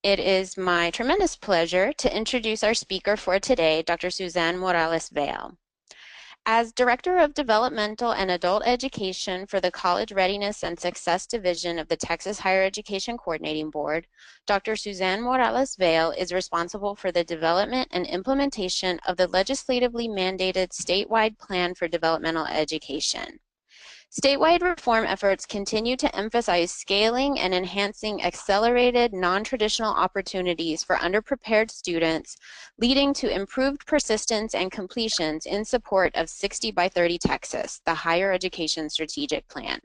It is my tremendous pleasure to introduce our speaker for today, Dr. Suzanne Morales-Vale. As Director of Developmental and Adult Education for the College Readiness and Success Division of the Texas Higher Education Coordinating Board, Dr. Suzanne Morales-Vale is responsible for the development and implementation of the legislatively mandated statewide plan for developmental education. Statewide reform efforts continue to emphasize scaling and enhancing accelerated, non-traditional opportunities for underprepared students, leading to improved persistence and completions in support of 60 by 30 Texas, the Higher Education Strategic Plan.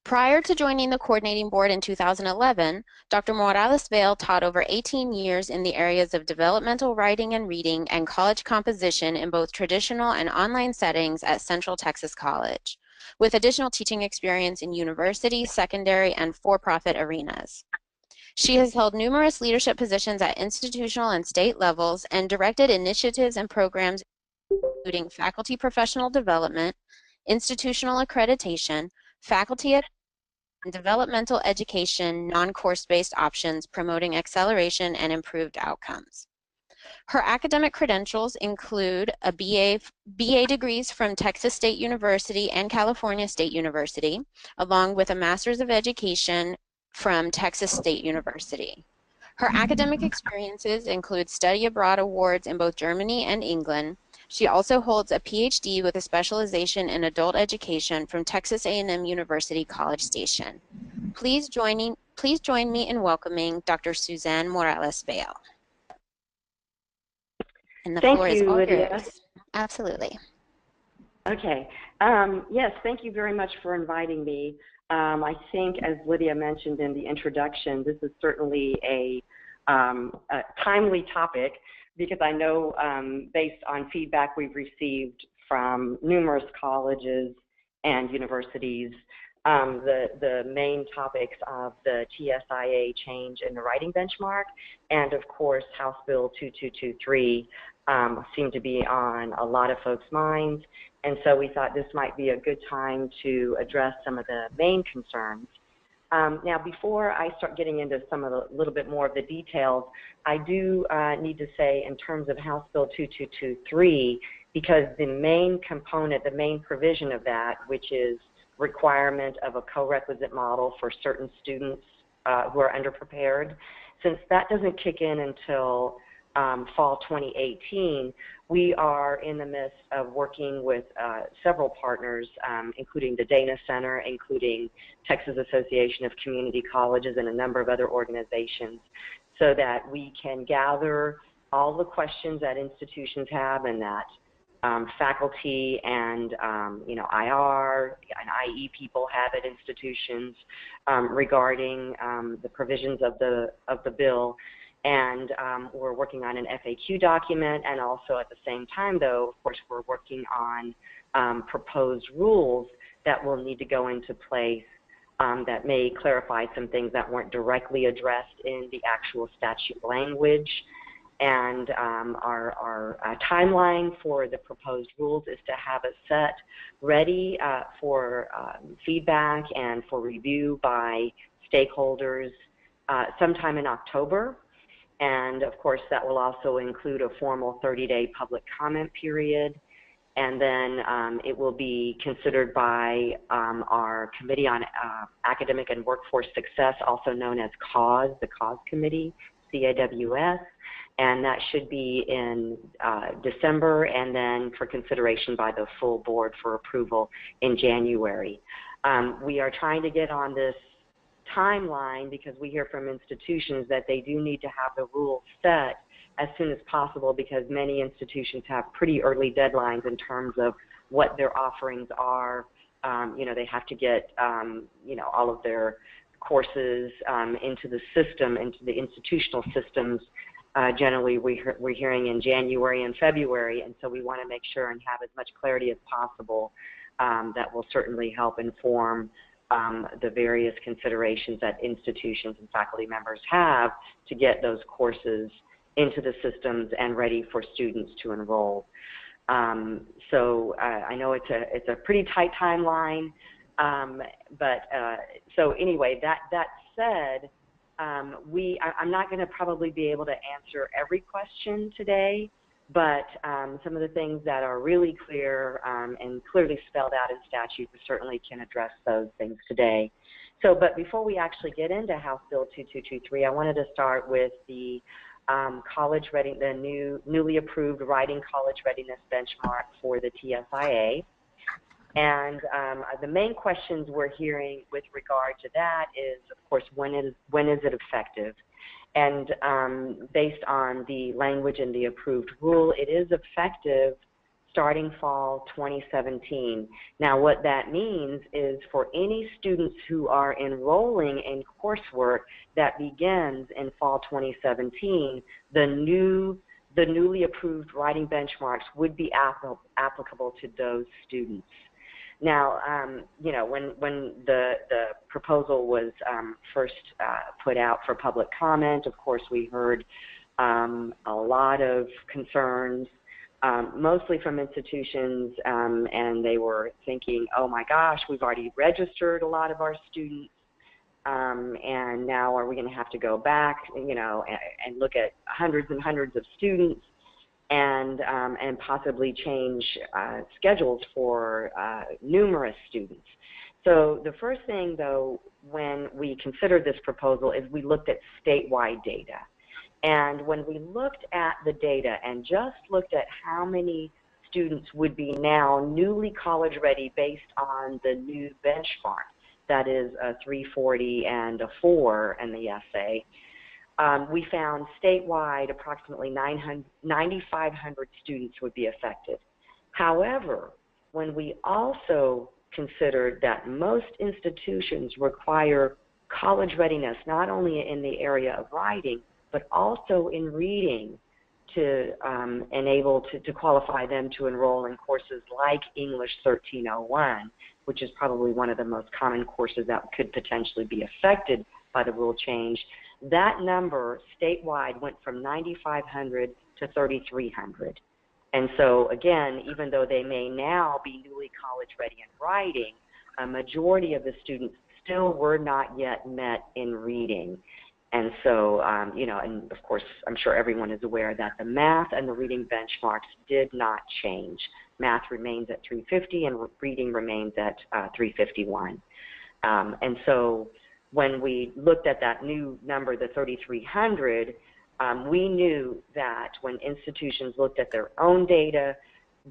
Prior to joining the coordinating board in 2011, Dr. Morales-Vale taught over 18 years in the areas of developmental writing and reading and college composition in both traditional and online settings at Central Texas College, with additional teaching experience in university, secondary, and for-profit arenas. She has held numerous leadership positions at institutional and state levels and directed initiatives and programs including faculty professional development, institutional accreditation, faculty and developmental education, non-course-based options promoting acceleration and improved outcomes. Her academic credentials include a BA degrees from Texas State University and California State University, along with a Master's of Education from Texas State University. Her academic experiences include study abroad awards in both Germany and England. She also holds a PhD with a specialization in adult education from Texas A&M University College Station. Please join me in welcoming Dr. Suzanne Morales-Vale. And the floor is all yours. Absolutely. Okay. Yes, thank you very much for inviting me. I think, as Lydia mentioned in the introduction, this is certainly a timely topic because I know, based on feedback we've received from numerous colleges and universities, the main topics of the TSIA change in the writing benchmark and, of course, House Bill 2223 seem to be on a lot of folks' minds. And so we thought this might be a good time to address some of the main concerns. Now, before I start getting into some of the little bit more of the details, I do need to say in terms of House Bill 2223, because the main component, the main provision of that, which is requirement of a co-requisite model for certain students who are underprepared, since that doesn't kick in until fall 2018, we are in the midst of working with several partners, including the Dana Center, including Texas Association of Community Colleges and a number of other organizations, so that we can gather all the questions that institutions have and that faculty and IR and IE people have at institutions regarding the provisions of the bill. And we're working on an FAQ document, and also at the same time, though, of course, we're working on proposed rules that will need to go into place that may clarify some things that weren't directly addressed in the actual statute language. And our timeline for the proposed rules is to have it set ready for feedback and for review by stakeholders sometime in October. And of course, that will also include a formal 30-day public comment period. And then it will be considered by our Committee on Academic and Workforce Success, also known as CAWS, the CAWS Committee, CAWS. And that should be in December, and then for consideration by the full board for approval in January. We are trying to get on this timeline because we hear from institutions that they do need to have the rules set as soon as possible, because many institutions have pretty early deadlines in terms of what their offerings are. They have to get all of their courses into the system, into the institutional systems. Generally, we're hearing in January and February, and so we want to make sure and have as much clarity as possible. That will certainly help inform the various considerations that institutions and faculty members have to get those courses into the systems and ready for students to enroll. So I know it's a pretty tight timeline, but so anyway, that said, I'm not going to probably be able to answer every question today, but some of the things that are really clear and clearly spelled out in statute, we certainly can address those things today. So, but before we actually get into House Bill 2223, I wanted to start with the newly approved Writing College Readiness Benchmark for the TSIA. And the main questions we're hearing with regard to that is, of course, when is it effective? And based on the language in the approved rule, it is effective starting fall 2017. Now, what that means is for any students who are enrolling in coursework that begins in fall 2017, the newly approved writing benchmarks would be applicable to those students. Now, you know, when the proposal was first put out for public comment, of course, we heard a lot of concerns, mostly from institutions, and they were thinking, oh my gosh, we've already registered a lot of our students, and now are we going to have to go back, you know, and look at hundreds and hundreds of students, and possibly change schedules for numerous students. So the first thing, though, when we considered this proposal is we looked at statewide data. And when we looked at the data and just looked at how many students would be now newly college ready based on the new benchmark, that is a 340 and a 4 in the essay, we found statewide approximately 9,500 students would be affected. However, when we also considered that most institutions require college readiness not only in the area of writing, but also in reading to to qualify them to enroll in courses like English 1301, which is probably one of the most common courses that could potentially be affected by the rule change, that number statewide went from 9,500 to 3,300. And so again, even though they may now be newly college ready in writing, a majority of the students still were not yet met in reading. And so, you know, and of course, I'm sure everyone is aware that the math and the reading benchmarks did not change. Math remains at 350 and reading remains at 351. And so when we looked at that new number, the 3,300, we knew that when institutions looked at their own data,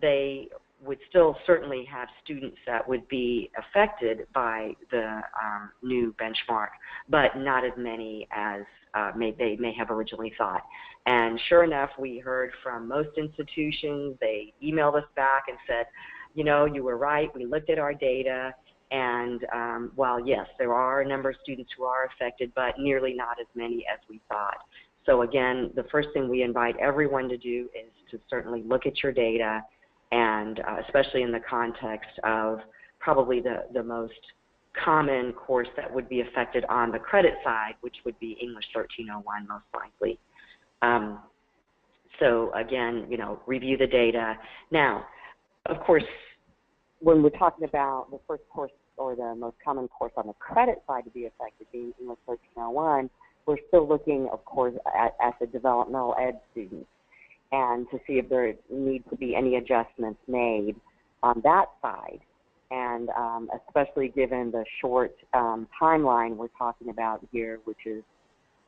they would still certainly have students that would be affected by the new benchmark, but not as many as they may have originally thought. And sure enough, we heard from most institutions. They emailed us back and said, you know, you were right, we looked at our data, and while yes, there are a number of students who are affected, but nearly not as many as we thought. So again, the first thing we invite everyone to do is to certainly look at your data, and especially in the context of probably the most common course that would be affected on the credit side, which would be English 1301 most likely. So again, you know, review the data. Now, of course, when we're talking about the first course or the most common course on the credit side to be affected, being English 1301, we're still looking, of course, at the developmental ed students, and to see if there needs to be any adjustments made on that side. And especially given the short timeline we're talking about here, which is,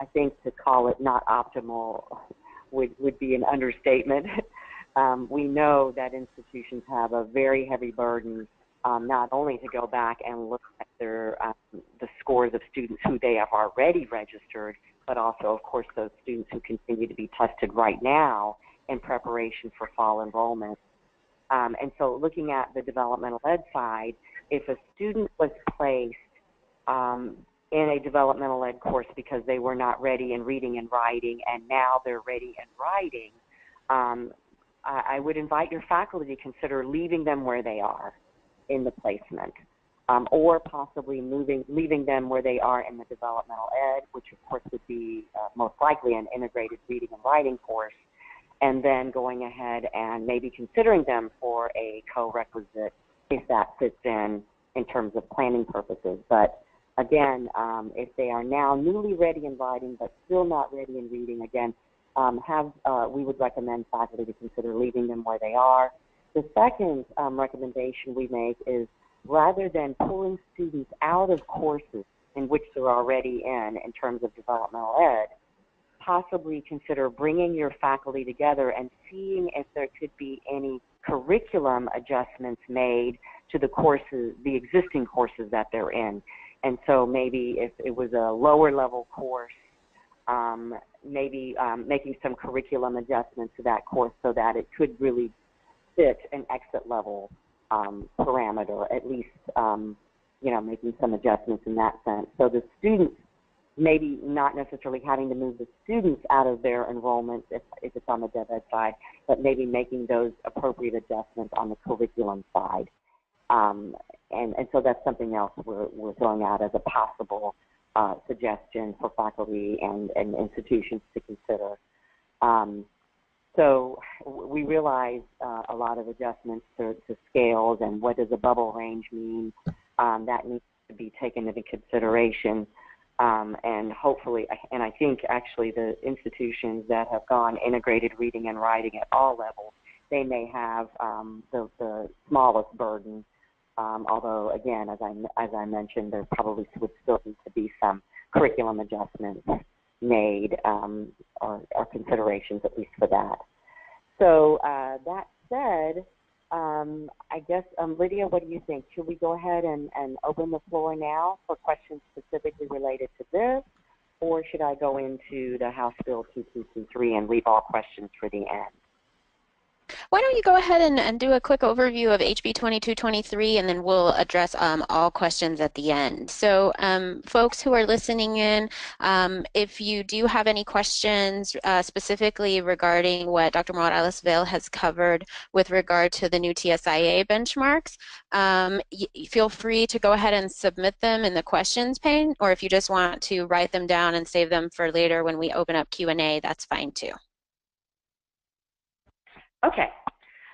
I think to call it not optimal would be an understatement. We know that institutions have a very heavy burden, not only to go back and look at their the scores of students who they have already registered, but also, of course, those students who continue to be tested right now in preparation for fall enrollment. And so looking at the developmental ed side, if a student was placed in a developmental ed course because they were not ready in reading and writing, and now they're ready in writing, I would invite your faculty to consider leaving them where they are in the placement, or possibly leaving them where they are in the developmental ed, which of course would be most likely an integrated reading and writing course, and then going ahead and maybe considering them for a co-requisite if that fits in terms of planning purposes. But again, if they are now newly ready in writing but still not ready in reading, again, we would recommend faculty to consider leaving them where they are. The second recommendation we make is, rather than pulling students out of courses in which they're already in terms of developmental ed, possibly consider bringing your faculty together and seeing if there could be any curriculum adjustments made to the courses, the existing courses that they're in. And so maybe if it was a lower level course, maybe making some curriculum adjustments to that course so that it could really fit an exit level parameter, at least, making some adjustments in that sense. So the students, maybe not necessarily having to move the students out of their enrollment if it's on the Dev Ed side, but maybe making those appropriate adjustments on the curriculum side. And so that's something else we're throwing out as a possible suggestion for faculty and institutions to consider. So we realize a lot of adjustments to scales and what does a bubble range mean. That needs to be taken into consideration. And hopefully, and I think actually the institutions that have gone integrated reading and writing at all levels, they may have the smallest burden. Although, again, as I mentioned, there probably would still need to be some curriculum adjustments made or considerations at least for that. So that said, I guess, Lydia, what do you think? Should we go ahead and open the floor now for questions specifically related to this, or should I go into the House Bill 2223 and leave all questions for the end? Why don't you go ahead and do a quick overview of HB 2223, and then we'll address all questions at the end. So folks who are listening in, if you do have any questions specifically regarding what Dr. Morales-Vale has covered with regard to the new TSIA benchmarks, feel free to go ahead and submit them in the questions pane, or if you just want to write them down and save them for later when we open up Q&A, that's fine too. Okay.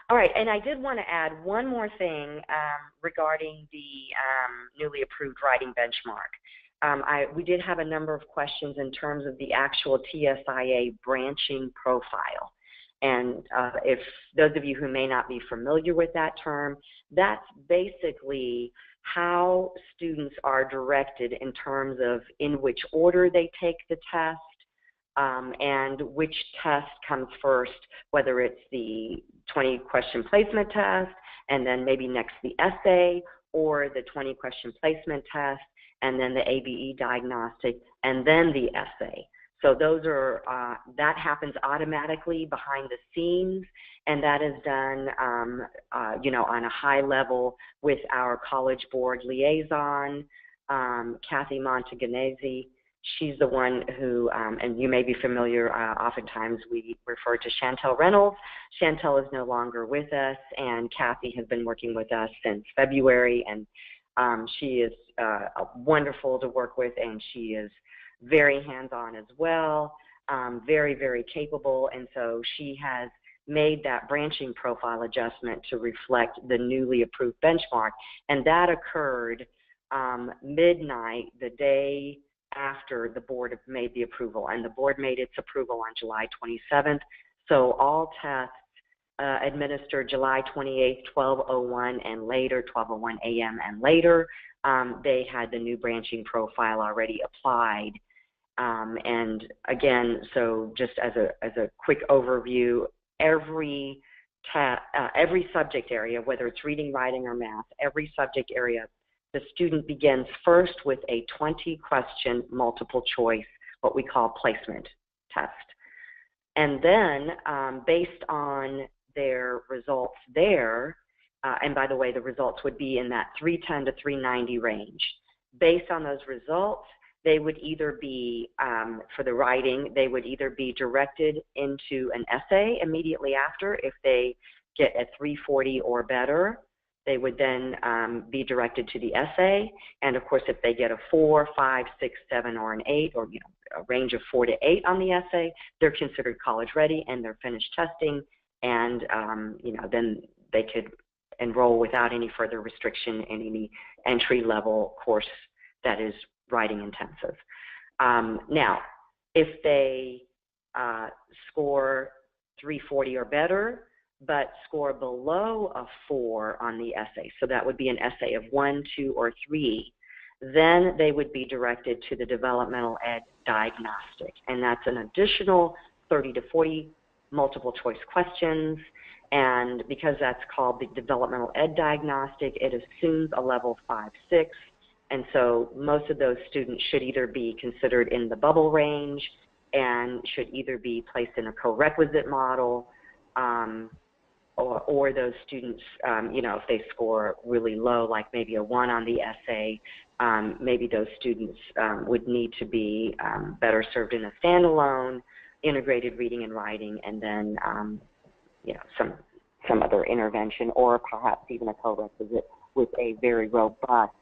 All right. And I did want to add one more thing regarding the newly approved writing benchmark. We did have a number of questions in terms of the actual TSIA branching profile. And if those of you who may not be familiar with that term, that's basically how students are directed in terms of in which order they take the test, and which test comes first, whether it's the 20-question placement test, and then maybe next the essay, or the 20-question placement test, and then the Ii Diagnostic, and then the essay. So those are, that happens automatically behind the scenes, and that is done, on a high level with our College Board liaison, Kathy Montagnesi. She's the one who, and you may be familiar, oftentimes we refer to Chantel Reynolds. Chantel is no longer with us, and Kathy has been working with us since February, and she is wonderful to work with, and she is very hands-on as well, very, very capable, and so she has made that branching profile adjustment to reflect the newly approved benchmark, and that occurred midnight the day after the board made the approval, and the board made its approval on July 27th. So all tests administered July 28th, 12:01 and later, 12:01 a.m. and later, they had the new branching profile already applied. And again, so just as a quick overview, every subject area, whether it's reading, writing, or math, every subject area, the student begins first with a 20-question multiple choice, what we call placement test. And then based on their results there, and by the way, the results would be in that 310 to 390 range. Based on those results, they would either be, for the writing, they would either be directed into an essay immediately after if they get a 340 or better. They would then be directed to the essay, and of course, if they get a 4, 5, 6, 7, or an 8, or a range of 4 to 8 on the essay, they're considered college ready, and they're finished testing, and then they could enroll without any further restriction in any entry-level course that is writing intensive. Now, if they score 340 or better, but score below a 4 on the essay, so that would be an essay of 1, 2, or 3, then they would be directed to the Developmental Ed Diagnostic, and that's an additional 30 to 40 multiple choice questions. And because that's called the Developmental Ed Diagnostic, it assumes a level 5, 6. And so most of those students should either be considered in the bubble range and should either be placed in a co-requisite model, or those students, you know, if they score really low, like maybe a 1 on the essay, maybe those students would need to be better served in a standalone, integrated reading and writing, and then you know, some other intervention, or perhaps even a co-requisite with a very robust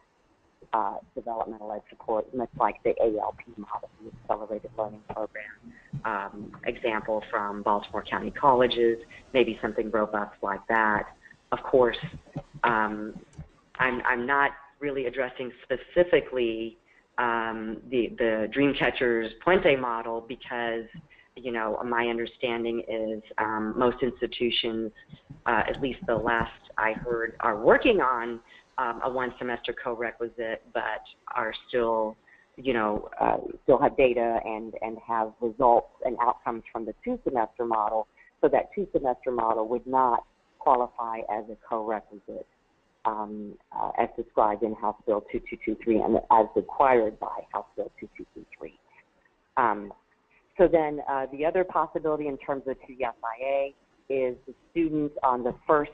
developmental ed support, much like the ALP model, the Accelerated Learning Program. Example from Baltimore County Colleges, maybe something robust like that. Of course, I'm not really addressing specifically the Dreamcatcher's Puente model because, you know, my understanding is most institutions, at least the last I heard, are working on a 1-semester co-requisite, but are still, you know, still have data and have results and outcomes from the 2-semester model. So that 2-semester model would not qualify as a co-requisite as described in House Bill 2223 and as required by House Bill 2223. So then the other possibility in terms of TSIA is the student on the first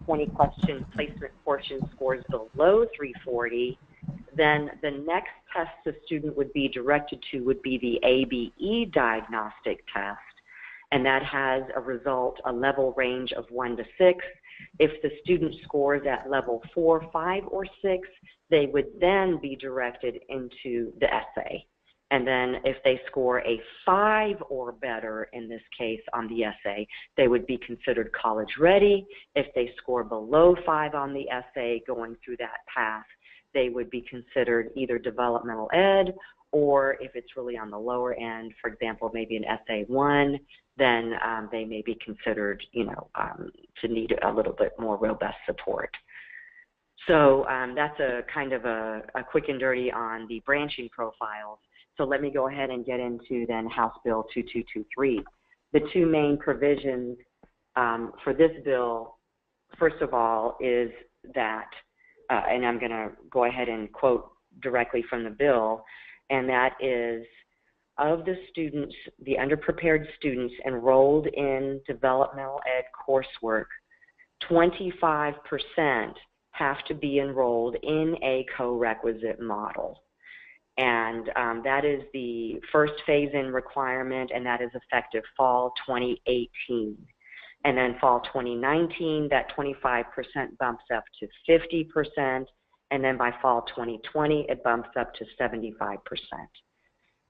20-question placement portion scores below 340, then the next test the student would be directed to would be the Ii Diagnostic Test, and that has a result, a level range of 1 to 6. If the student scores at level 4, 5, or 6, they would then be directed into the essay. And then if they score a 5 or better, in this case on the essay, they would be considered college ready. If they score below 5 on the essay going through that path, they would be considered either developmental ed, or if it's really on the lower end, for example, maybe an essay 1, then they may be considered, you know, to need a little bit more robust support. So that's a kind of a quick and dirty on the branching profiles. So let me go ahead and get into then House Bill 2223. The two main provisions for this bill, first of all, is that, and I'm going to go ahead and quote directly from the bill, and that is, of the students, the underprepared students enrolled in developmental ed coursework, 25% have to be enrolled in a co-requisite model. And that is the first phase-in requirement, and that is effective fall 2018. And then fall 2019, that 25% bumps up to 50%, and then by fall 2020, it bumps up to 75%.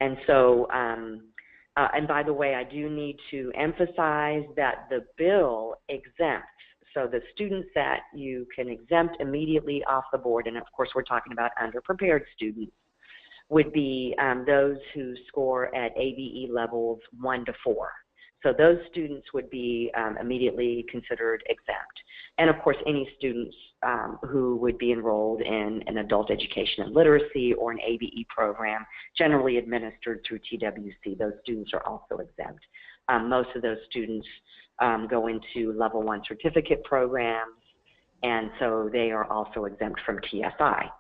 And so, and by the way, I do need to emphasize that the bill exempts. So the students that you can exempt immediately off the board, and of course we're talking about underprepared students, would be those who score at ABE levels 1 to 4. So those students would be immediately considered exempt. And of course, any students who would be enrolled in an adult education and literacy or an ABE program generally administered through TWC, those students are also exempt. Most of those students go into level 1 certificate programs, and so they are also exempt from TSI.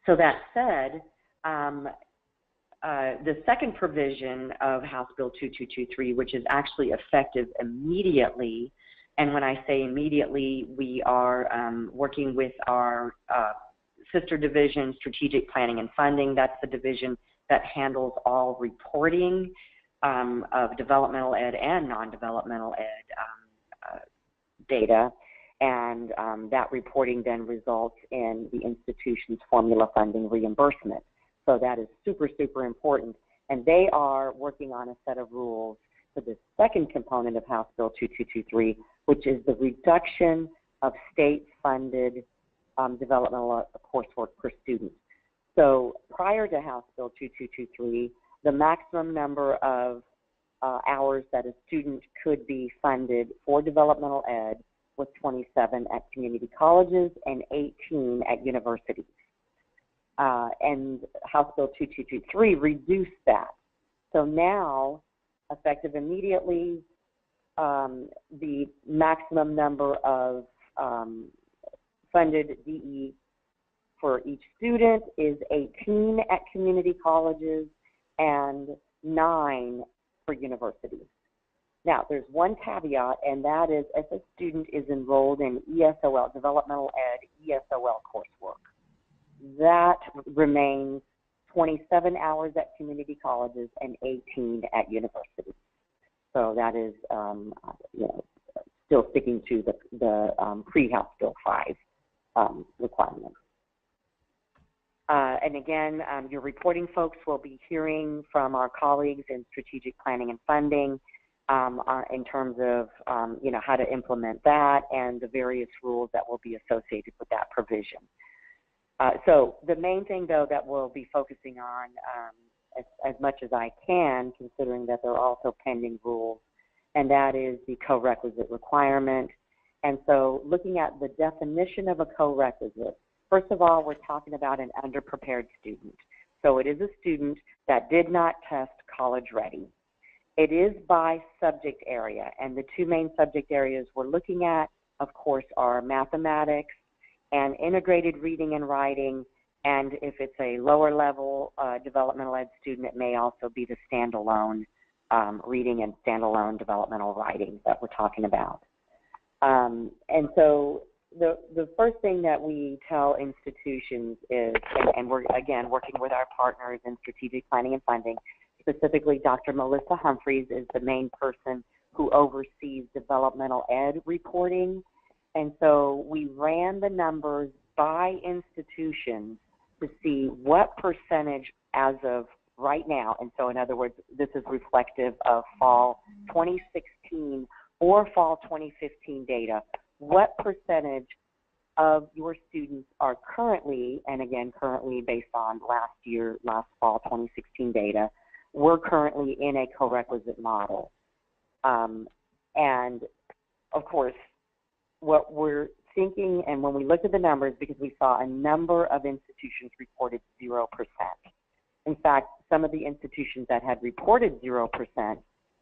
So that said, the second provision of House Bill 2223, which is actually effective immediately, and when I say immediately, we are working with our sister division, Strategic Planning and Funding. That's the division that handles all reporting of developmental ed and non-developmental ed data. And that reporting then results in the institution's formula funding reimbursement. So that is super, super important. And they are working on a set of rules for the second component of House Bill 2223, which is the reduction of state-funded developmental coursework per student. So prior to House Bill 2223, the maximum number of hours that a student could be funded for developmental ed was 27 at community colleges and 18 at universities. And House Bill 2223 reduced that. So now, effective immediately, the maximum number of funded DE for each student is 18 at community colleges and 9 for universities. Now, there's one caveat, and that is if a student is enrolled in ESOL, Developmental Ed, ESOL coursework, that remains 27 hours at community colleges and 18 at universities. So that is, still sticking to the pre-House Bill 5 requirements. And again, your reporting folks will be hearing from our colleagues in strategic planning and funding in terms of, how to implement that and the various rules that will be associated with that provision. So the main thing, though, that we'll be focusing on as much as I can, considering that there are also pending rules, and that is the co-requisite requirement. And so looking at the definition of a co-requisite, first of all, we're talking about an underprepared student. So it is a student that did not test college ready. It is by subject area, and the two main subject areas we're looking at, of course, are mathematics and integrated reading and writing, and if it's a lower level developmental ed student, it may also be the standalone reading and standalone developmental writing that we're talking about. And so the first thing that we tell institutions is, and we're again working with our partners in strategic planning and funding, specifically Dr. Melissa Humphreys is the main person who oversees developmental ed reporting. And so we ran the numbers by institutions to see what percentage as of right now, and so in other words, this is reflective of fall 2016 or fall 2015 data, what percentage of your students are currently, and again currently based on last fall 2016 data, we're currently in a co-requisite model. And of course, what we're thinking, and when we looked at the numbers, because we saw a number of institutions reported 0%. In fact, some of the institutions that had reported 0%,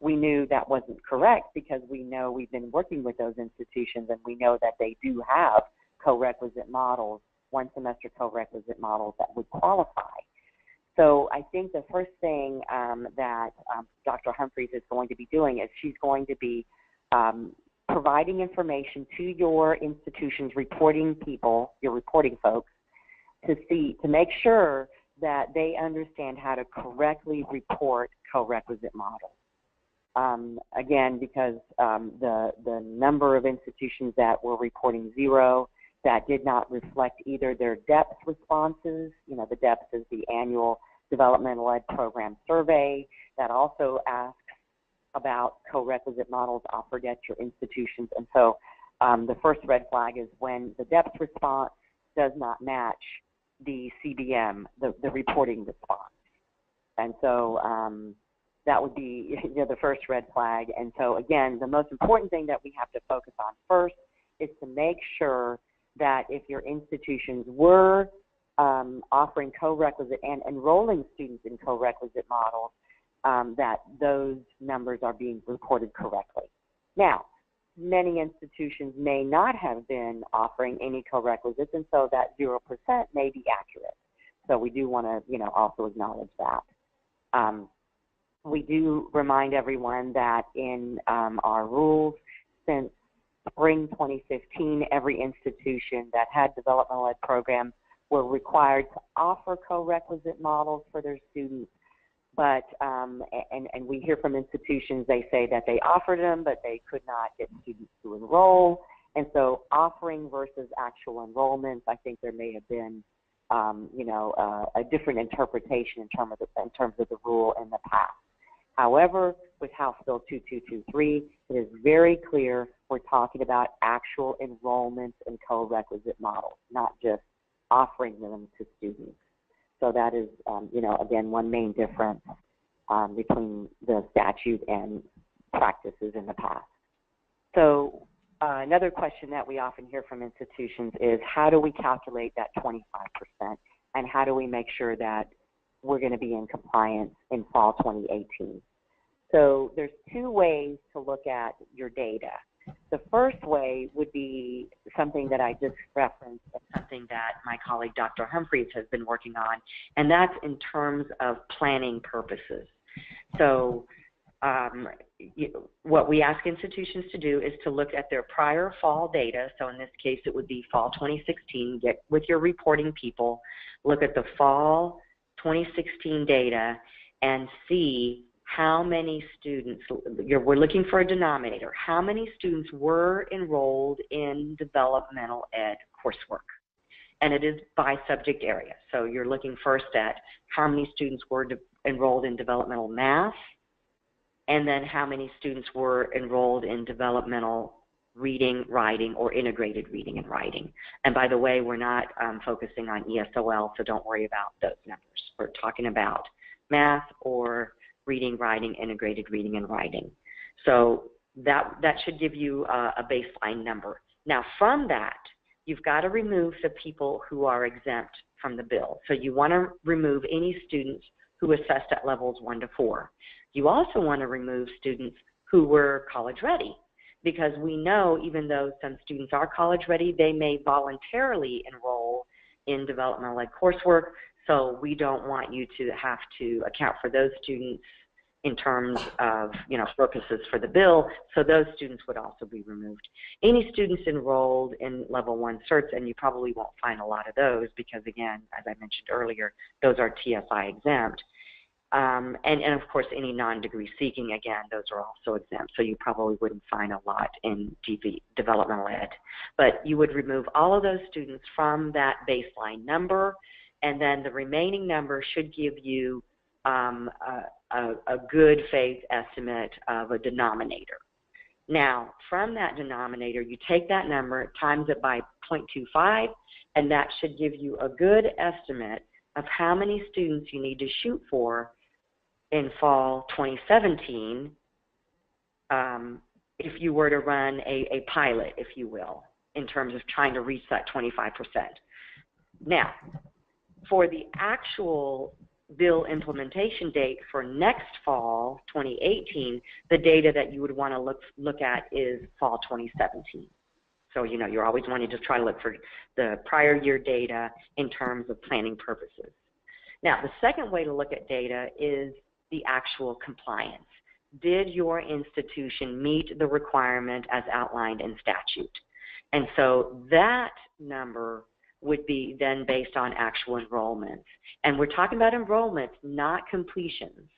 we knew that wasn't correct because we know we've been working with those institutions and we know that they do have co-requisite models, one semester co-requisite models that would qualify. So I think the first thing that Dr. Humphreys is going to be doing is she's going to be providing information to your institution's reporting people, your reporting folks, to make sure that they understand how to correctly report co-requisite models. Again, because the number of institutions that were reporting 0 that did not reflect either their depth responses, the depth is the annual Developmental Ed program survey that also asks about co-requisite models offered at your institutions. And so the first red flag is when the depth response does not match the CBM, the reporting response. And so that would be the first red flag. And so again, the most important thing that we have to focus on first is to make sure that if your institutions were offering co-requisite and enrolling students in co-requisite models, that those numbers are being reported correctly. Now, many institutions may not have been offering any co-requisites, and so that 0% may be accurate. So we do want to, also acknowledge that. We do remind everyone that in our rules, since spring 2015, every institution that had developmental ed programs were required to offer co-requisite models for their students. But, and we hear from institutions, they say that they offered them, but they could not get students to enroll. And so offering versus actual enrollments, I think there may have been, a different interpretation in terms of the rule in the past. However, with House Bill 2223, it is very clear we're talking about actual enrollments in co-requisite models, not just offering them to students. So that is, you know, again, one main difference between the statute and practices in the past. So another question that we often hear from institutions is, how do we calculate that 25%, and how do we make sure that we're going to be in compliance in fall 2018? So there's two ways to look at your data. The first way would be something that I just referenced, something that my colleague Dr. Humphreys has been working on, and that's in terms of planning purposes. So what we ask institutions to do is to look at their prior fall data. So in this case, it would be fall 2016. Get with your reporting people, look at the fall 2016 data, and see how many students, we're looking for a denominator, how many students were enrolled in developmental ed coursework. And it is by subject area. So you're looking first at how many students were enrolled in developmental math, and then how many students were enrolled in developmental reading, writing, or integrated reading and writing. And by the way, we're not focusing on ESOL, so don't worry about those numbers. We're talking about math or reading, writing, integrated reading and writing. So that should give you a baseline number. Now from that, you've got to remove the people who are exempt from the bill. So you want to remove any students who assessed at levels 1 to 4. You also want to remove students who were college ready, because we know even though some students are college ready, they may voluntarily enroll in developmental ed coursework. So we don't want you to have to account for those students in terms of, you know, purposes for the bill. So those students would also be removed. Any students enrolled in level 1 certs, and you probably won't find a lot of those because, again, as I mentioned earlier, those are TSI exempt. And of course, any non-degree seeking, again, those are also exempt. So you probably wouldn't find a lot in developmental ed. But you would remove all of those students from that baseline number, and then the remaining number should give you a good faith estimate of a denominator. Now, from that denominator, you take that number, times it by 0.25, and that should give you a good estimate of how many students you need to shoot for in fall 2017 if you were to run a pilot, if you will, in terms of trying to reach that 25%. Now, for the actual bill implementation date for next fall, 2018, the data that you would want to look at is fall 2017. So, you know, you're always wanting to try to look for the prior year data in terms of planning purposes. Now, the second way to look at data is the actual compliance. Did your institution meet the requirement as outlined in statute? And so that number would be then based on actual enrollments. And we're talking about enrollments, not completions,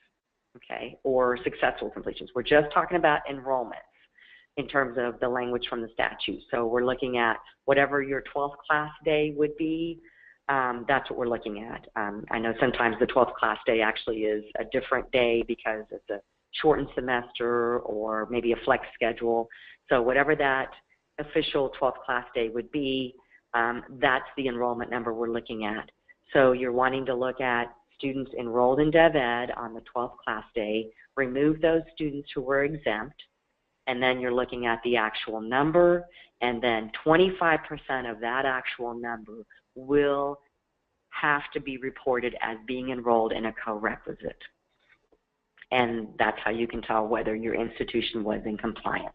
okay, or successful completions. We're just talking about enrollments in terms of the language from the statute. So we're looking at whatever your 12th class day would be. That's what we're looking at. I know sometimes the 12th class day actually is a different day because it's a shortened semester or maybe a flex schedule. So whatever that official 12th class day would be, that's the enrollment number we're looking at. So you're wanting to look at students enrolled in Dev Ed on the 12th class day, remove those students who were exempt, and then you're looking at the actual number, and then 25% of that actual number will have to be reported as being enrolled in a co-requisite. And that's how you can tell whether your institution was in compliance.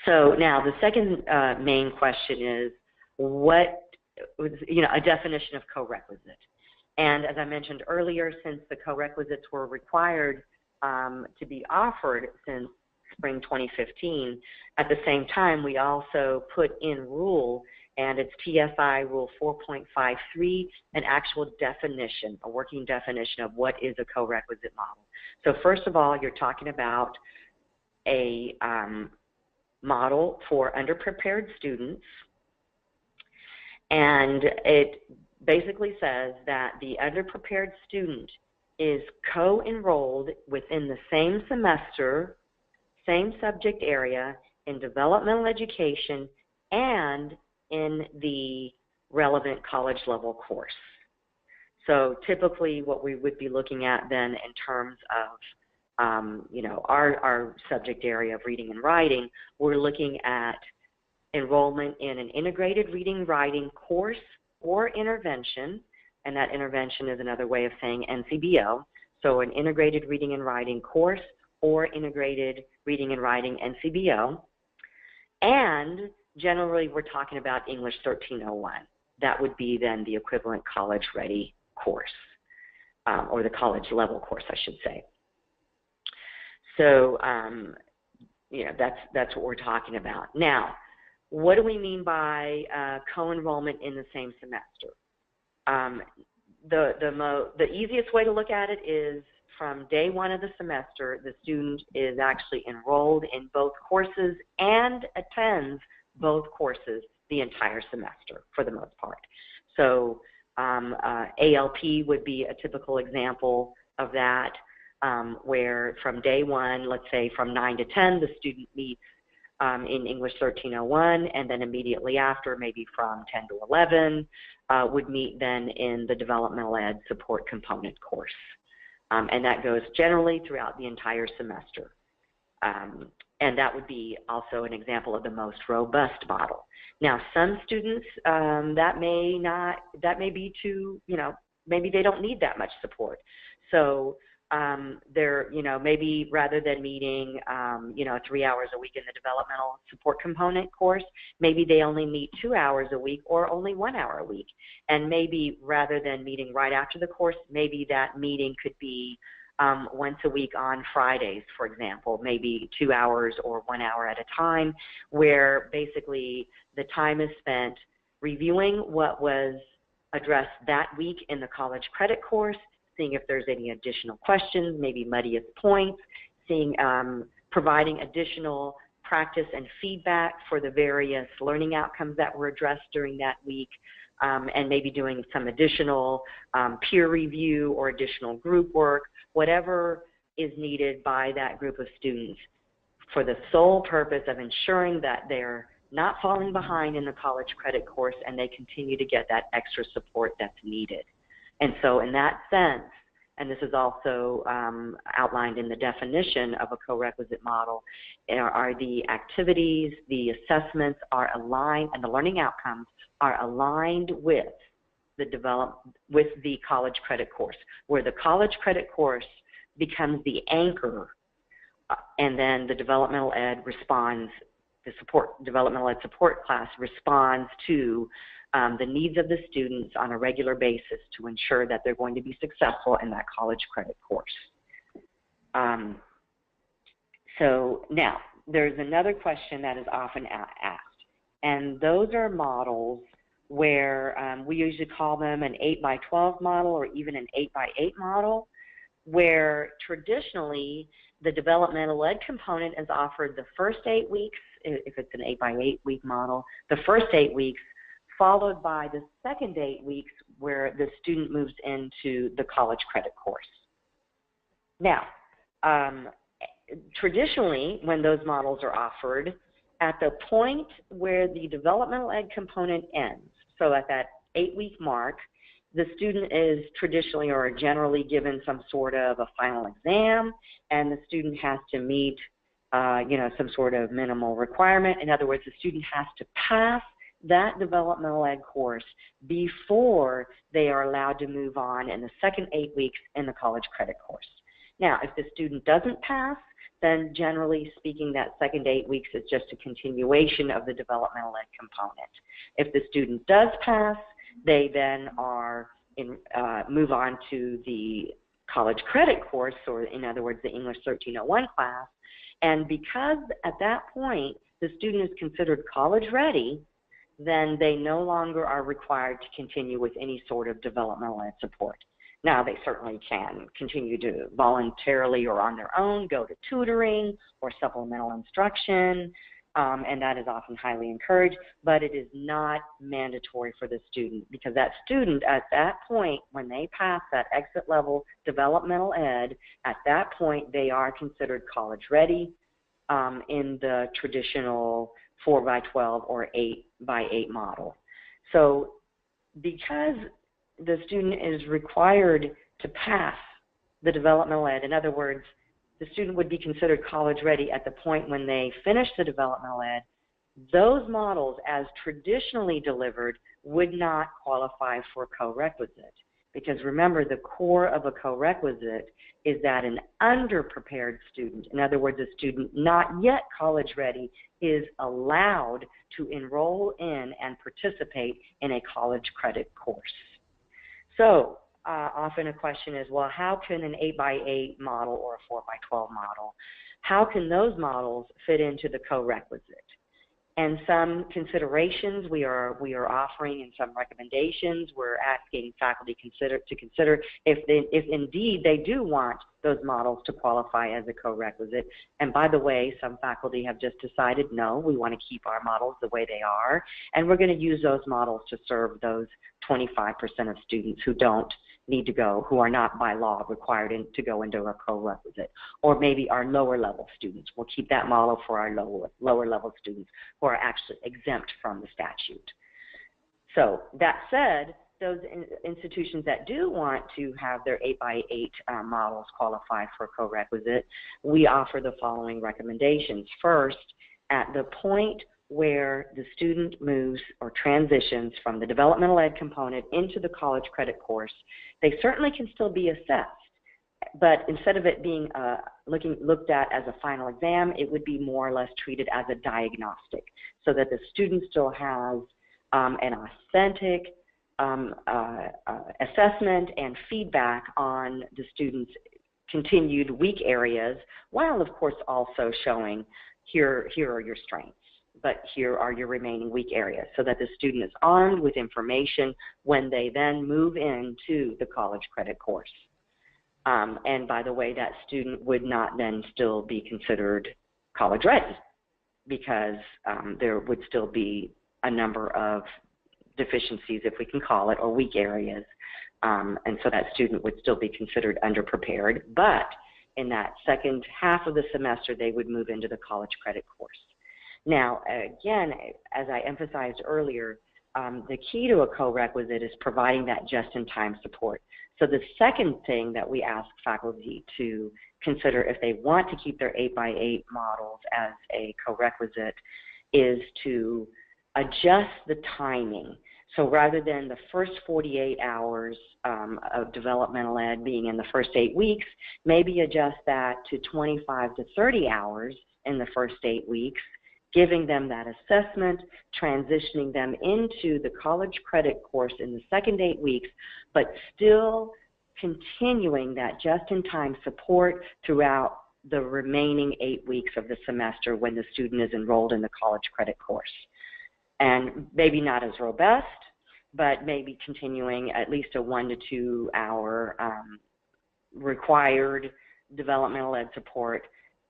So now the second main question is, what, you know, a definition of co-requisite. And as I mentioned earlier, since the co-requisites were required to be offered since spring 2015, at the same time we also put in rule, and it's TSI Rule 4.53, an actual definition, a working definition of what is a co-requisite model. So first of all, you're talking about a model for underprepared students, and it basically says that the underprepared student is co-enrolled within the same semester, same subject area in developmental education and in the relevant college level course. So typically what we would be looking at then in terms of, you know, our subject area of reading and writing, we're looking at enrollment in an integrated reading writing course or intervention, and that intervention is another way of saying NCBO. So an integrated reading and writing course or integrated reading and writing NCBO. And generally we're talking about English 1301. That would be then the equivalent college ready course, or the college level course, I should say. So, you know, that's what we're talking about. Now, what do we mean by co-enrollment in the same semester? The easiest way to look at it is from day one of the semester, the student is actually enrolled in both courses and attends both courses the entire semester for the most part. So ALP would be a typical example of that, where from day one, let's say from 9 to 10, the student meets in English 1301, and then immediately after, maybe from 10 to 11, would meet then in the Developmental Ed support component course. And that goes generally throughout the entire semester. And that would be also an example of the most robust model. Now, some students, that may be too, you know, maybe they don't need that much support. So they're, you know, maybe rather than meeting, you know, 3 hours a week in the developmental support component course, maybe they only meet 2 hours a week or only 1 hour a week. And maybe rather than meeting right after the course, maybe that meeting could be once a week on Fridays, for example, maybe 2 hours or 1 hour at a time, where basically the time is spent reviewing what was addressed that week in the college credit course, seeing if there's any additional questions, maybe muddiest points, seeing, providing additional practice and feedback for the various learning outcomes that were addressed during that week, and maybe doing some additional peer review or additional group work, whatever is needed by that group of students for the sole purpose of ensuring that they're not falling behind in the college credit course and they continue to get that extra support that's needed. And so in that sense, and this is also outlined in the definition of a co-requisite model, are the activities, the assessments are aligned, and the learning outcomes are aligned with the college credit course, where the college credit course becomes the anchor, and then the developmental ed responds, the developmental ed support class responds to the needs of the students on a regular basis to ensure that they're going to be successful in that college credit course. So now, there's another question that is often asked, and those are models where we usually call them an 8x12 model or even an 8x8 model, where traditionally the developmental ed component is offered the first 8 weeks, if it's an 8x8 week model, the first 8 weeks, followed by the second 8 weeks where the student moves into the college credit course. Now, traditionally, when those models are offered, at the point where the developmental ed component ends, so at that 8-week mark, the student is traditionally or generally given some sort of a final exam, and the student has to meet you know, some sort of minimal requirement. In other words, the student has to pass that developmental ed course before they are allowed to move on in the second 8 weeks in the college credit course. Now, if the student doesn't pass, then generally speaking, that second 8 weeks is just a continuation of the developmental ed component. If the student does pass, they then are move on to the college credit course, or in other words, the English 1301 class. And because at that point, the student is considered college ready, then they no longer are required to continue with any sort of developmental ed support. Now, they certainly can continue to voluntarily or on their own go to tutoring or supplemental instruction, and that is often highly encouraged, but it is not mandatory for the student, because that student at that point, when they pass that exit level developmental ed, at that point they are considered college ready in the traditional 4x12 or 8x8 model. So because the student is required to pass the developmental ed. In other words, the student would be considered college ready at the point when they finish the developmental ed. Those models, as traditionally delivered, would not qualify for co-requisite. Because remember, the core of a co-requisite is that an underprepared student, in other words, a student not yet college ready, is allowed to enroll in and participate in a college credit course. So often a question is, well, how can an 8x8 model or a 4x12 model, how can those models fit into the co-requisite? And some considerations we are offering, and some recommendations we're asking faculty to consider if indeed they do want those models to qualify as a co-requisite. And by the way, some faculty have just decided, no, we want to keep our models the way they are, and we're going to use those models to serve those 25% of students who don't need to go, who are not by law required to go into a co-requisite, or maybe our lower level students. We'll keep that model for our lower level students who are actually exempt from the statute. So that said, those institutions that do want to have their 8x8 models qualify for co-requisite, we offer the following recommendations. First, at the point where the student moves or transitions from the developmental ed component into the college credit course, they certainly can still be assessed. But instead of it being looked at as a final exam, it would be more or less treated as a diagnostic, so that the student still has an authentic assessment and feedback on the student's continued weak areas, while of course also showing here are your strengths, but here are your remaining weak areas, so that the student is armed with information when they then move into the college credit course. And by the way, that student would not then still be considered college ready, because there would still be a number of deficiencies, if we can call it, or weak areas. And so that student would still be considered underprepared, but in that second half of the semester, they would move into the college credit course. Now, again, as I emphasized earlier, the key to a co-requisite is providing that just-in-time support. So the second thing that we ask faculty to consider if they want to keep their 8x8 models as a co-requisite is to adjust the timing. So rather than the first 48 hours of developmental ed being in the first 8 weeks, maybe adjust that to 25 to 30 hours in the first 8 weeks, giving them that assessment, transitioning them into the college credit course in the second 8 weeks, but still continuing that just-in-time support throughout the remaining 8 weeks of the semester when the student is enrolled in the college credit course. And maybe not as robust, but maybe continuing at least a 1 to 2 hour required developmental ed support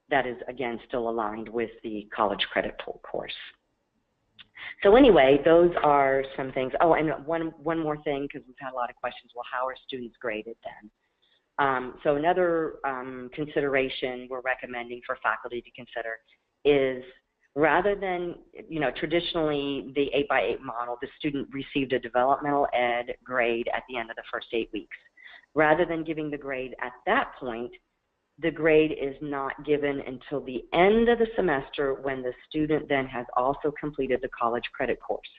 that is, again, still aligned with the college credit course. So anyway, those are some things. Oh, and one more thing, because we've had a lot of questions. Well, how are students graded then? So another consideration we're recommending for faculty to consider is, rather than, traditionally the 8x8 model, the student received a developmental ed grade at the end of the first 8 weeks. Rather than giving the grade at that point, the grade is not given until the end of the semester, when the student then has also completed the college credit course.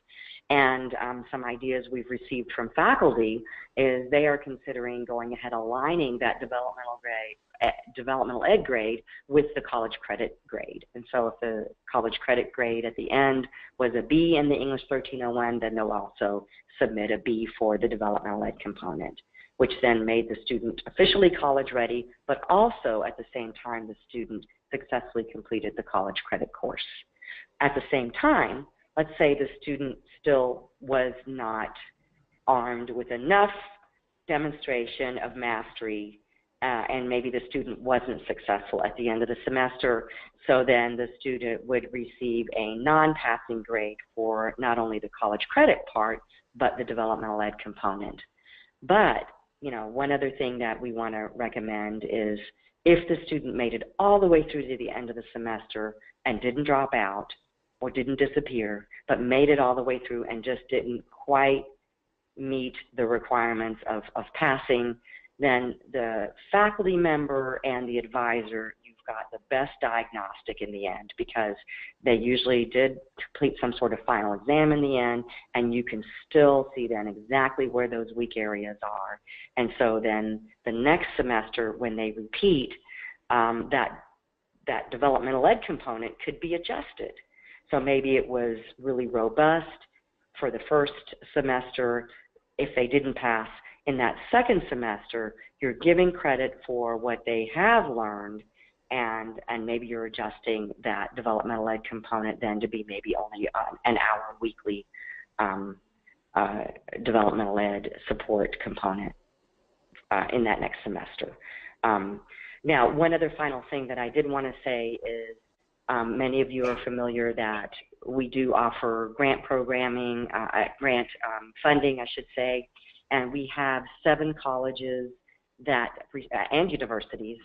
And some ideas we've received from faculty is they are considering going ahead aligning that developmental ed grade with the college credit grade. And so if the college credit grade at the end was a B in the English 1301, then they'll also submit a B for the developmental ed component, which then made the student officially college ready, but also at the same time the student successfully completed the college credit course. At the same time, let's say the student still was not armed with enough demonstration of mastery, and maybe the student wasn't successful at the end of the semester, so then the student would receive a non-passing grade for not only the college credit part, but the developmental ed component. But one other thing that we want to recommend is, if the student made it all the way through to the end of the semester and didn't drop out or didn't disappear, but made it all the way through and just didn't quite meet the requirements of passing, then the faculty member and the advisor, you've got the best diagnostic in the end, because they usually did complete some sort of final exam in the end, and you can still see then exactly where those weak areas are. And so then the next semester when they repeat, that developmental ed component could be adjusted. So maybe it was really robust for the first semester. If they didn't pass in that second semester, you're giving credit for what they have learned, and maybe you're adjusting that developmental ed component then to be maybe only an hour weekly developmental ed support component in that next semester. Now, one other final thing that I did want to say is many of you are familiar that we do offer grant programming, grant funding, I should say, and we have 7 colleges that, and universities.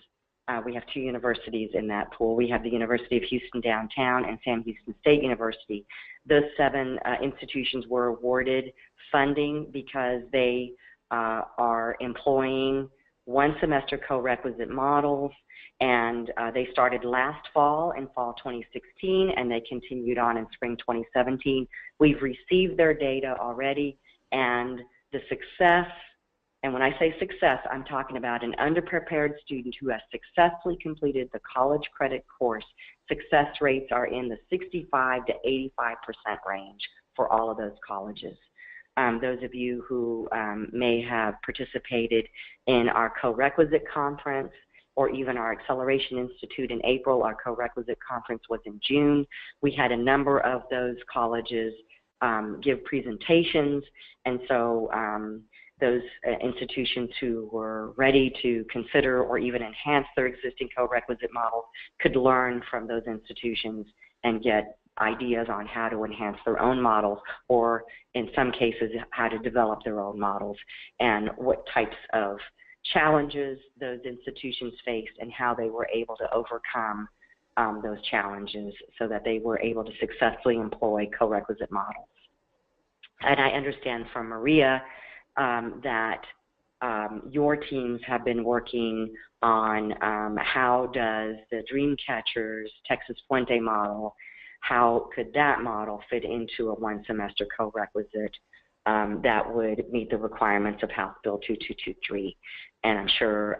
We have 2 universities in that pool. We have the University of Houston Downtown and Sam Houston State University. Those 7 institutions were awarded funding because they are employing 1 semester co-requisite models, and they started last fall, in fall 2016, and they continued on in spring 2017. We've received their data already, and the success, and when I say success, I'm talking about an underprepared student who has successfully completed the college credit course. Success rates are in the 65 to 85% range for all of those colleges. Those of you who may have participated in our co-requisite conference or even our Acceleration Institute in April, our co-requisite conference was in June. We had a number of those colleges give presentations, and so those institutions who were ready to consider or even enhance their existing co-requisite models could learn from those institutions and get ideas on how to enhance their own models, or in some cases how to develop their own models, and what types of challenges those institutions faced and how they were able to overcome those challenges so that they were able to successfully employ co-requisite models. And I understand from Maria that your teams have been working on how does the Dreamcatcher's Texas Fuente model, how could that model fit into a 1-semester co-requisite that would meet the requirements of House Bill 2223. And I'm sure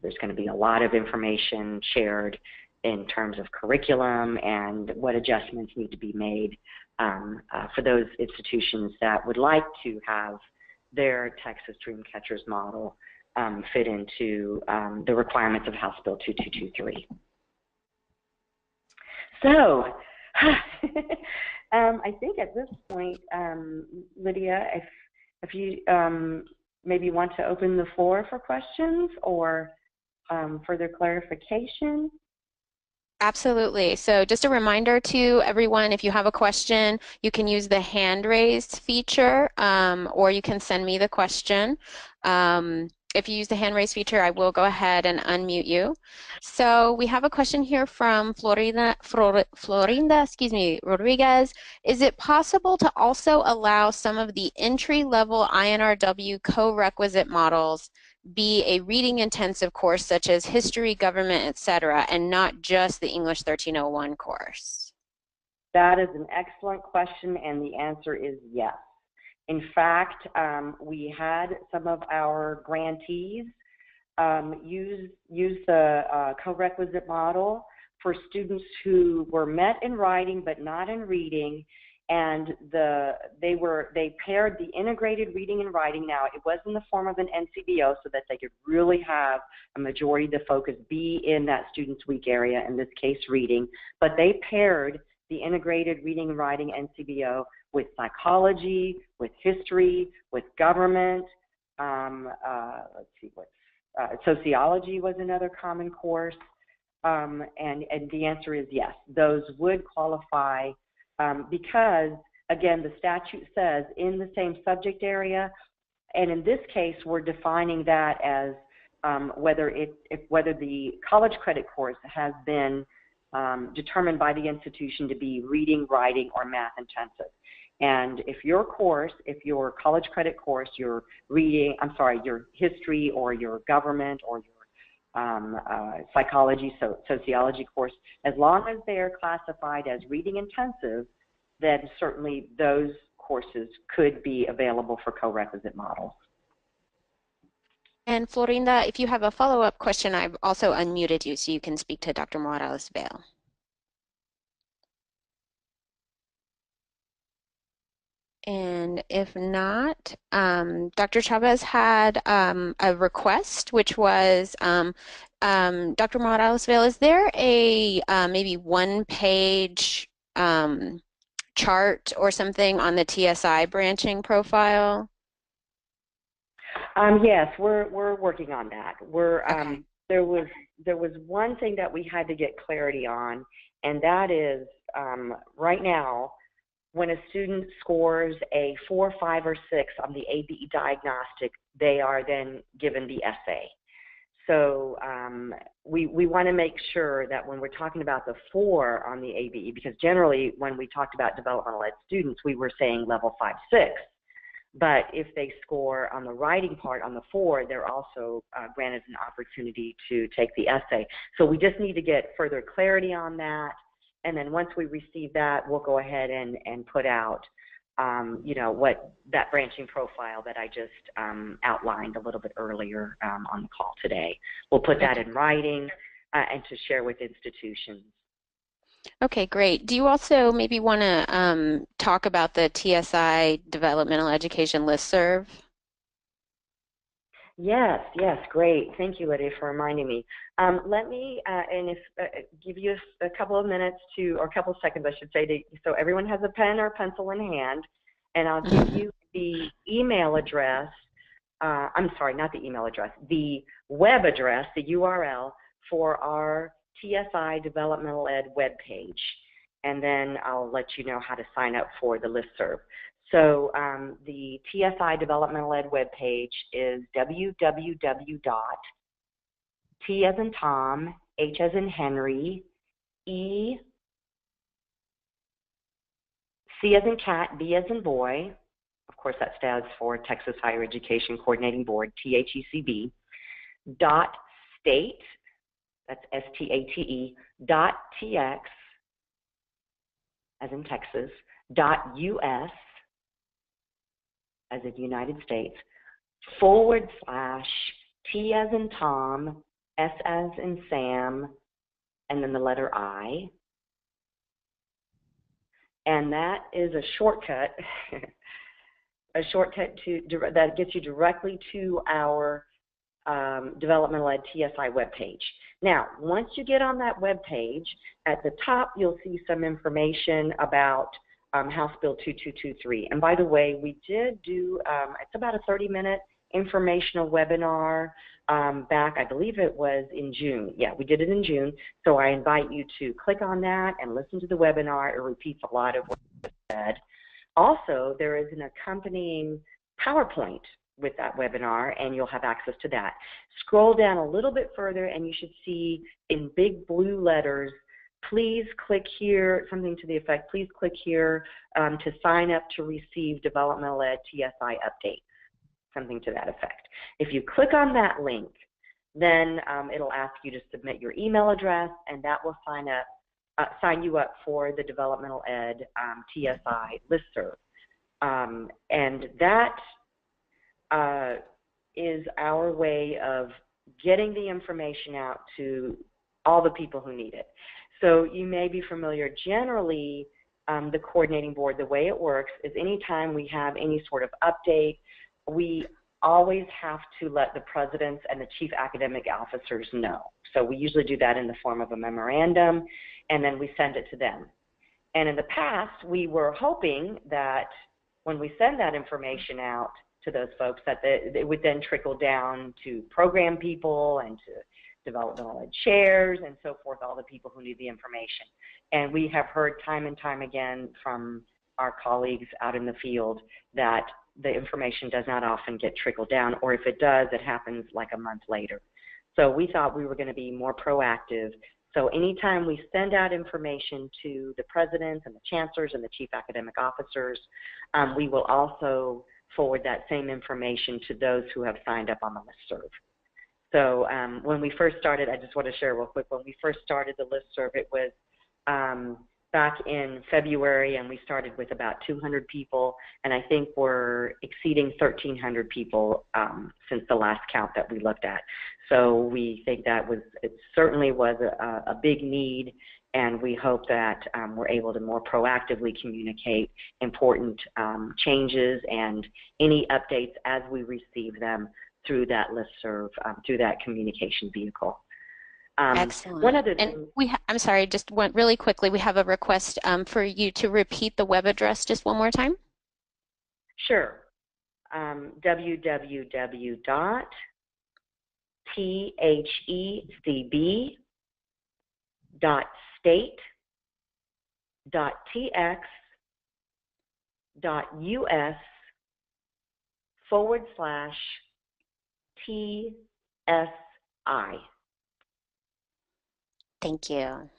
there's going to be a lot of information shared in terms of curriculum and what adjustments need to be made for those institutions that would like to have their Texas Dreamcatchers model fit into the requirements of House Bill 2223. So, I think at this point, Lydia, if you maybe want to open the floor for questions or further clarification. Absolutely. So just a reminder to everyone, if you have a question, you can use the hand raised feature, or you can send me the question. If you use the hand raise feature, I will go ahead and unmute you. So we have a question here from Florinda Rodriguez. Is it possible to also allow some of the entry-level INRW co-requisite models be a reading intensive course such as history, government, etc., and not just the English 1301 course? That is an excellent question, and the answer is yes. In fact, we had some of our grantees use the co-requisite model for students who were met in writing but not in reading, and they paired the integrated reading and writing. Now, it was in the form of an NCBO so that they could really have a majority of the focus be in that student's weak area, in this case reading, but they paired the integrated reading and writing NCBO with psychology, with history, with government. Let's see, sociology was another common course, and the answer is yes. Those would qualify because, again, the statute says in the same subject area, and in this case, we're defining that as whether the college credit course has been determined by the institution to be reading, writing, or math intensive. And if your course, if your college credit course, your reading, your history or your government or your psychology, sociology course, as long as they are classified as reading intensive, then certainly those courses could be available for co-requisite models. And Florinda, if you have a follow-up question, I've also unmuted you so you can speak to Dr. Morales-Vale. And if not, Dr. Chavez had a request, which was, Dr. Morales-Vale, is there a maybe one-page chart or something on the TSI branching profile? Yes, we're working on that. Okay. There was one thing that we had to get clarity on, and that is right now, when a student scores a 4, 5, or 6 on the Ii Diagnostic, they are then given the essay. So we want to make sure that when we're talking about the 4 on the ABE, because generally when we talked about developmental ed students, we were saying level 5, 6. But if they score on the writing part on the 4, they're also granted an opportunity to take the essay. So we just need to get further clarity on that. And then once we receive that, we'll go ahead and put out, what that branching profile that I just outlined a little bit earlier on the call today. We'll put that in writing and to share with institutions. Okay, great. Do you also maybe want to talk about the TSI Developmental Education Listserv? Yes, great. Thank you, Lydia, for reminding me. Let me give you a couple of minutes or a couple of seconds, I should say, so everyone has a pen or a pencil in hand, and I'll give you the email address. I'm sorry, not the email address, the web address, the URL for our TSI Developmental Ed webpage, and then I'll let you know how to sign up for the listserv. So the TSI Developmental Ed webpage is www.T as in Tom, H as in Henry, E, C as in cat, B as in boy, of course that stands for Texas Higher Education Coordinating Board, THECB, .state, that's STATE, .tx, as in Texas, .us, as in United States, / T as in Tom, S as in Sam, and then the letter I. And that is a shortcut, that gets you directly to our Developmental Ed TSI webpage. Now, once you get on that webpage, at the top you'll see some information about House Bill 2223. And by the way, we did do, it's about a 30-minute informational webinar back, I believe it was in June. Yeah, we did it in June. So I invite you to click on that and listen to the webinar. It repeats a lot of what I said. Also, there is an accompanying PowerPoint with that webinar, and you'll have access to that. Scroll down a little bit further, and you should see in big blue letters, please click here, something to the effect, please click here to sign up to receive Developmental Ed TSI updates, something to that effect. If you click on that link, then it'll ask you to submit your email address, and that will sign you up for the Developmental Ed TSI listserv. And that is our way of getting the information out to all the people who need it. So you may be familiar, generally the coordinating board, the way it works is anytime we have any sort of update, we always have to let the presidents and the chief academic officers know. So we usually do that in the form of a memorandum, and then we send it to them. And in the past, we were hoping that when we send that information out to those folks, that it would then trickle down to program people and to developmental ed chairs and so forth, all the people who need the information. And we have heard time and time again from our colleagues out in the field that the information does not often get trickled down, or if it does, it happens like a month later. So we thought we were going to be more proactive So anytime we send out information to the presidents and the chancellors and the chief academic officers, we will also forward that same information to those who have signed up on the listserv. So when we first started, I just want to share real quick, when we first started the listserv, it was back in February, and we started with about 200 people, and I think we're exceeding 1,300 people since the last count that we looked at. So we think that it certainly was a big need, and we hope that we're able to more proactively communicate important changes and any updates as we receive them through that listserv, through that communication vehicle. Excellent. One other thing. And I'm sorry, just went really quickly. We have a request for you to repeat the web address just one more time. Sure. www.thecb.state.tx.us/TSI. Thank you.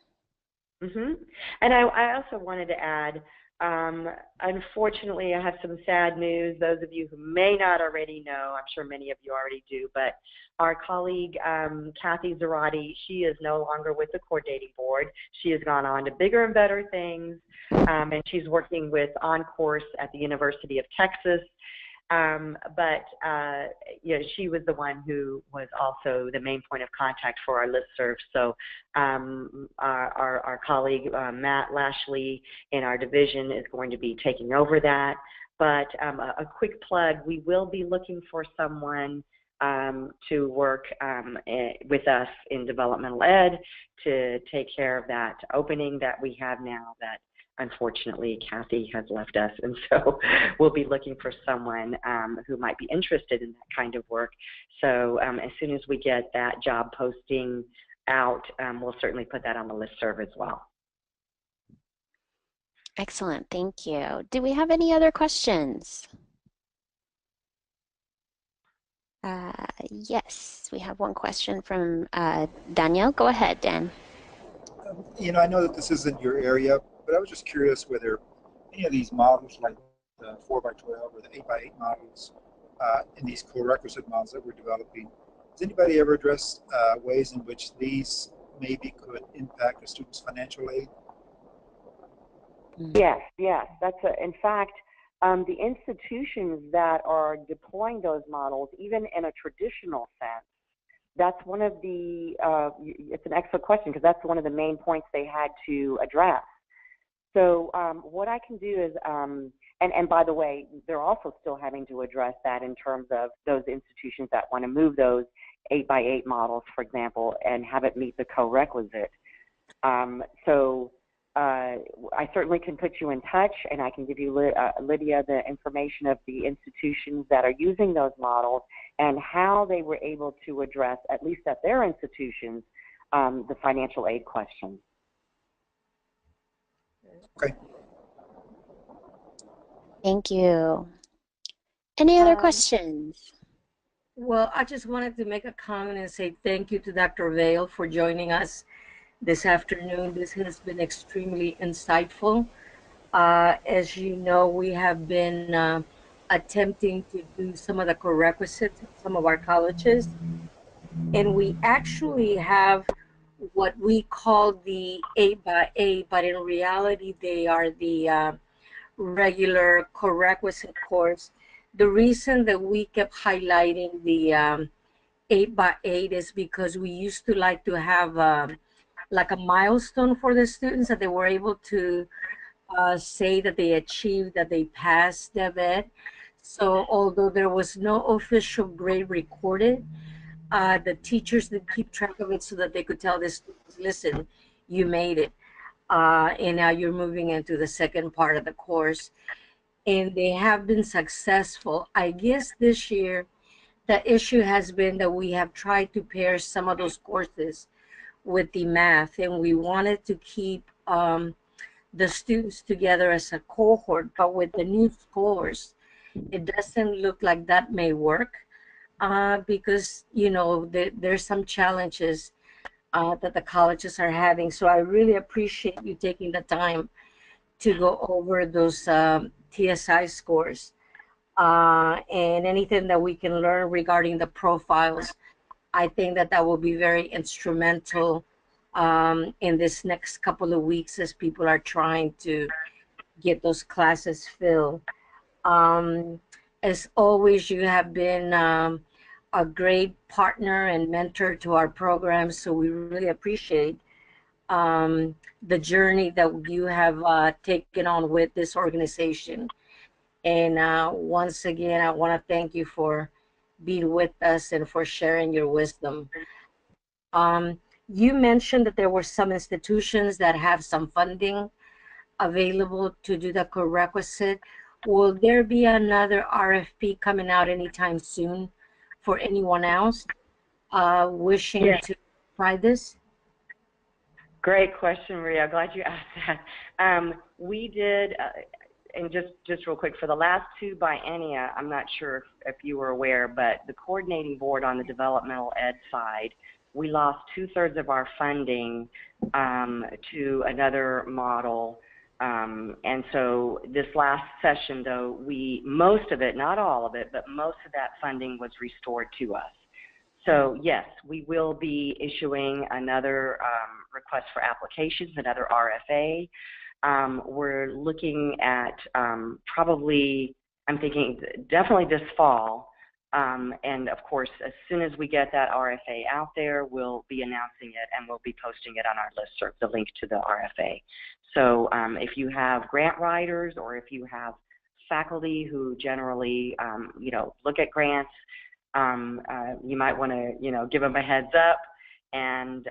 And I also wanted to add, unfortunately, I have some sad news. Those of you who may not already know, I'm sure many of you already do, but our colleague, Kathy Zarate, she is no longer with the coordinating board. She has gone on to bigger and better things, and she's working with OnCourse at the University of Texas. You know, she was the one who was also the main point of contact for our listserv. So our colleague, Matt Lashley, in our division is going to be taking over that. But a quick plug, we will be looking for someone to work with us in developmental ed to take care of that opening that we have now that unfortunately Kathy has left us, and so we'll be looking for someone who might be interested in that kind of work. So as soon as we get that job posting out, we'll certainly put that on the listserv as well. Excellent, thank you. Do we have any other questions? Yes, we have one question from Danielle. Go ahead, Dan. You know, I know that this isn't your area, but I was just curious whether any of these models, like the 4x12 or the 8x8 models, and these co-requisite models that we're developing, has anybody ever addressed ways in which these maybe could impact a student's financial aid? Yes. In fact, the institutions that are deploying those models, even in a traditional sense, that's one of the, it's an excellent question, because that's one of the main points they had to address. So what I can do is, and by the way, they're also still having to address that in terms of those institutions that want to move those 8x8 models, for example, and have it meet the co-requisite. I certainly can put you in touch, and I can give you, Lydia, the information of the institutions that are using those models and how they were able to address, at least at their institutions, the financial aid question. Okay. Thank you. Any other questions? Well, I just wanted to make a comment and say thank you to Dr. Vale for joining us this afternoon. This has been extremely insightful. As you know, we have been attempting to do some of the co-requisites at some of our colleges, and we actually have what we call the 8x8, but in reality they are the regular co-requisite course. The reason that we kept highlighting the 8x8 is because we used to like to have like a milestone for the students that they were able to say that they achieved, that they passed the vet. So although there was no official grade recorded, the teachers did keep track of it so that they could tell the students, listen, you made it. And now you're moving into the second part of the course. And they have been successful. I guess this year, the issue has been that we have tried to pair some of those courses with the math, and we wanted to keep the students together as a cohort, but with the new scores, it doesn't look like that may work because, you know, there's some challenges that the colleges are having. So I really appreciate you taking the time to go over those TSI scores and anything that we can learn regarding the profiles. I think that that will be very instrumental in this next couple of weeks as people are trying to get those classes filled. As always, you have been a great partner and mentor to our program, so we really appreciate the journey that you have taken on with this organization. And once again, I want to thank you for being with us and for sharing your wisdom. You mentioned that there were some institutions that have some funding available to do the co-requisite. Will there be another RFP coming out anytime soon for anyone else wishing to try this? Great question, Maria. Glad you asked that. We did, and just real quick, for the last 2 biennia, I'm not sure if you were aware, but the coordinating board on the developmental ed side, we lost 2/3 of our funding to another model. And so this last session, though, most of it, not all of it, but most of that funding was restored to us. So yes, we will be issuing another request for applications, another RFA. We're looking at probably, I'm thinking definitely this fall. And of course, as soon as we get that RFA out there, we'll be announcing it and we'll be posting it on our listserv, the link to the RFA. So if you have grant writers or if you have faculty who generally, look at grants, you might want to, give them a heads up. And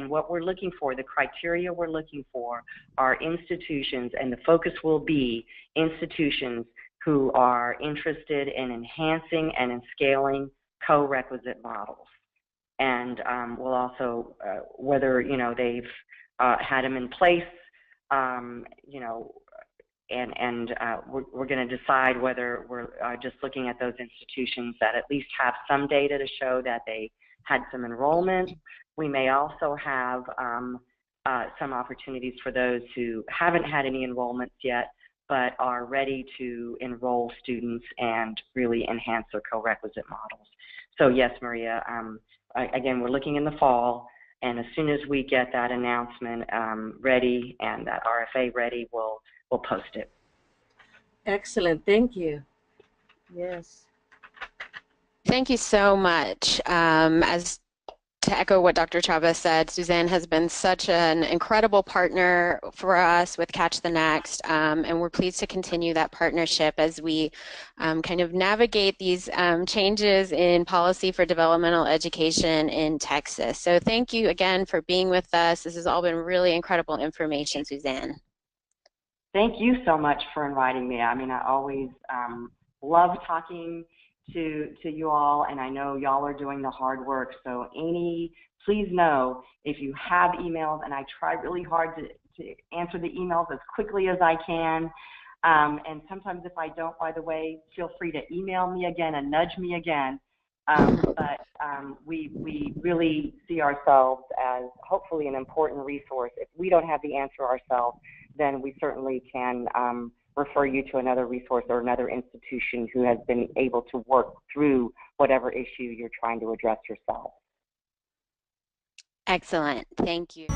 what we're looking for, the criteria we're looking for are institutions, and the focus will be institutions who are interested in enhancing and in scaling co-requisite models. And we'll also, whether, they've had them in place, we're going to decide whether we're just looking at those institutions that at least have some data to show that they had some enrollment. We may also have some opportunities for those who haven't had any enrollments yet, but are ready to enroll students and really enhance their co-requisite models. So yes, Maria, again, we're looking in the fall, and as soon as we get that announcement ready and that RFA ready, we'll post it. Excellent, thank you. Yes. Thank you so much. As to echo what Dr. Chavez said, Suzanne has been such an incredible partner for us with Catch the Next, and we're pleased to continue that partnership as we kind of navigate these changes in policy for developmental education in Texas. So thank you again for being with us. This has all been really incredible information, Suzanne. Thank you so much for inviting me. I mean, I always love talking to you all, and I know y'all are doing the hard work. So please know if you have emails, and I try really hard to answer the emails as quickly as I can. And sometimes if I don't, by the way, feel free to email me again and nudge me again. But we really see ourselves as hopefully an important resource. If we don't have the answer ourselves, then we certainly can refer you to another resource or another institution who has been able to work through whatever issue you're trying to address yourself. Excellent. Thank you.